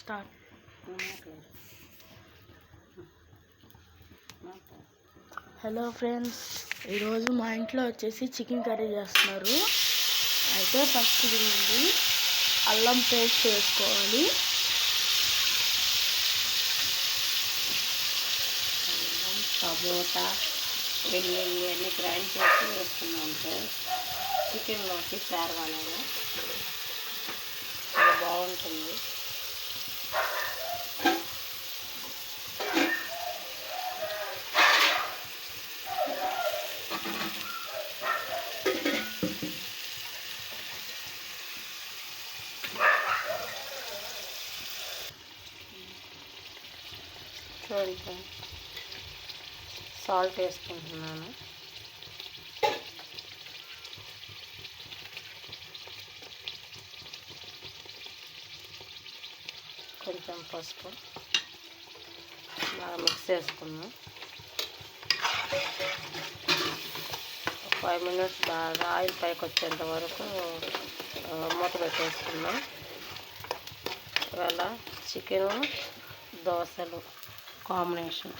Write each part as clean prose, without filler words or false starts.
Start. Hello friends, ఈరోజు మా ఇంట్లో వచ్చేసి చికెన్ కర్రీ చేస్తున్నారు. అయితే ఫస్ట్ తినండి, అల్లం పేస్ట్ వేసుకోవాలి. టమోటా వెల్లుల్లి అన్నీ గ్రైండ్ చేసి వేసుకున్నాం ఫ్రెండ్స్. చికెన్లోకి చేరవాలని చాలా బాగుంటుంది. చూడండి ఫ్రెండ్స్, సాల్ట్ వేసుకుంటున్నాను. కొంచెం పసుపు బాగా మిక్స్ చేసుకున్నాం. 5 minutes బాగా ఆయిల్ పైకి వచ్చేంత వరకు మూత పెట్టేసుకున్నాం. ఇవాళ చికెను దోశలు కాంబినేషన్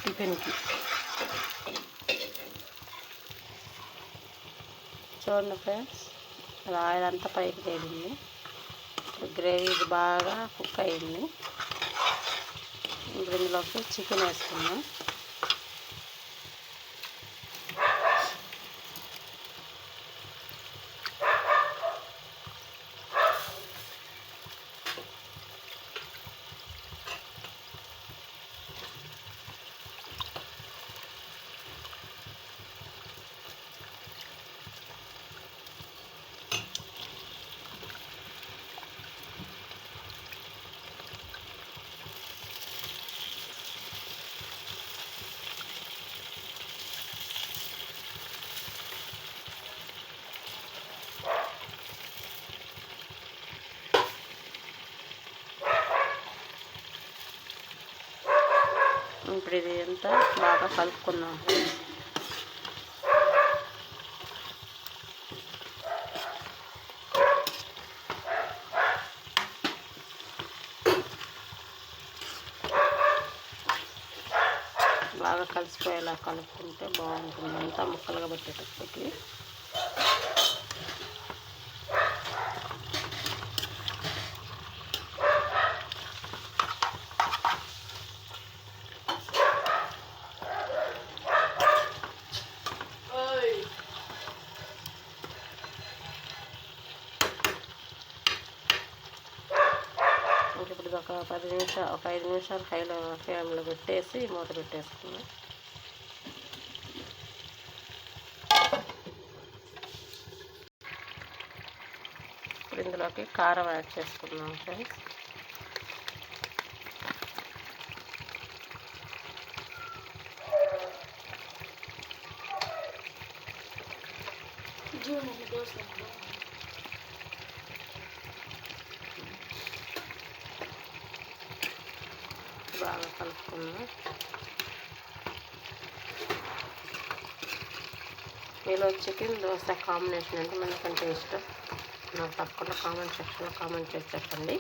టిఫిన్కి. చూడండి ఫ్రెండ్స్, ఆయిల్ అంతా పైకి తేలింది. గ్రేవీ బాగా కుక్ అయింది. ఇప్పుడు ఇందులోకి చికెన్ వేసుకున్నాం. ఇప్పుడు ఇది అంతా బాగా కలుపుకున్నాం. బాగా కలిసిపోయేలా కలుపుకుంటే బాగుంటుంది. అంతా ముక్కలుగా పెట్టేటప్పటికి ఇప్పుడు ఒక 5 నిమిషాలు హైలో ఫ్లేమ్లో పెట్టేసి మూత పెట్టేసుకున్నాం. ఇప్పుడు ఇందులోకి కారం యాడ్ చేసుకున్నాం ఫ్రెండ్స్. బాగా కలుపుకున్నాం. మీలో చికెన్ దోశ కాంబినేషన్ అంటే మనకంటే ఇష్టం నాకు తప్పకుండా కామెంట్ సెక్షన్లో కామెంట్ చేసి చెప్పండి.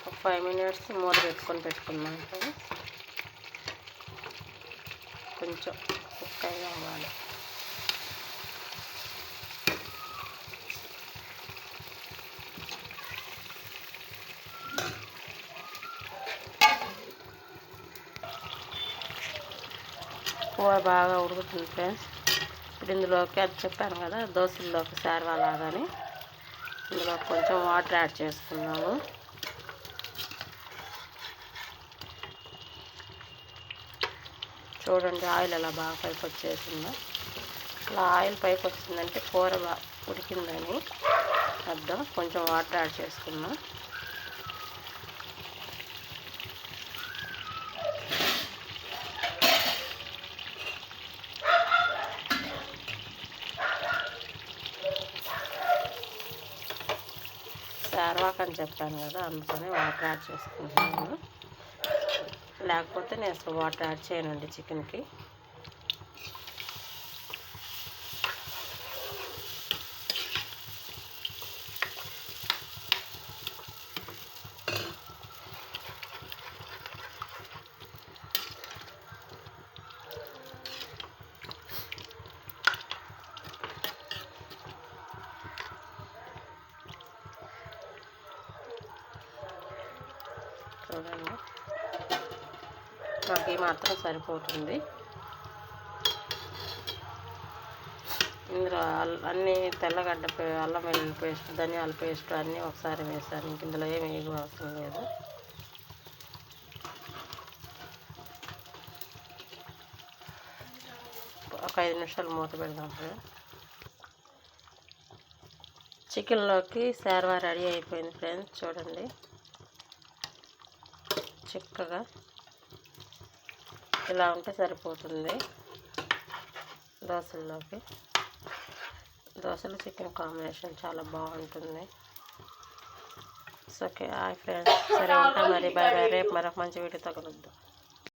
ఒక 5 minutes మూత పెట్టుకున్నాం. కొంచెం కుక్కగా అవ్వాలి. కూర బాగా ఉడుకుతుంది ఫ్రెండ్స్. ఇప్పుడు ఇందులోకి అది చెప్పాను కదా దోశల్లోకి సేరవాలాగాని ఇందులో కొంచెం వాటర్ యాడ్ చేసుకున్నాము. చూడండి ఆయిల్ ఎలా బాగా పైకి వచ్చేసిందో. అలా ఆయిల్ పైకి వచ్చిందంటే కూర బాగా ఉడికిందని అర్థం. కొంచెం వాటర్ యాడ్ చేసుకున్నాం. సార్వాక్ అని చెప్పాను కదా, అందుకని వాటర్ యాడ్ చేసుకుంటున్నాను. లేకపోతే నేను అసలు వాటర్ యాడ్ చేయనండి చికెన్కి. చూడండి, నాకు ఈ మాత్రం సరిపోతుంది. ఇందులో అన్నీ తెల్లగడ్డ అల్లం వెల్లుల్లి పేస్ట్, ధనియాల పేస్ట్ అన్నీ ఒకసారి వేసాను. ఇంక ఇందులో ఏమి వేయడం అవసరం లేదు. ఒక 5 నిమిషాలు మూత పెడదాం. చికెన్లోకి శార్వా రెడీ అయిపోయింది ఫ్రెండ్స్. చూడండి, చిక్కగా ఇలా ఉంటే సరిపోతుంది. దోశలు చికెన్ కాంబినేషన్ చాలా బాగుంటుంది. ఓకే హాయ్ ఫ్రెండ్స్, సరే ఉంటా మరి, బాయ్ బాయ్. రేపు మరొక మంచి వీడియోతో కలుద్దాం.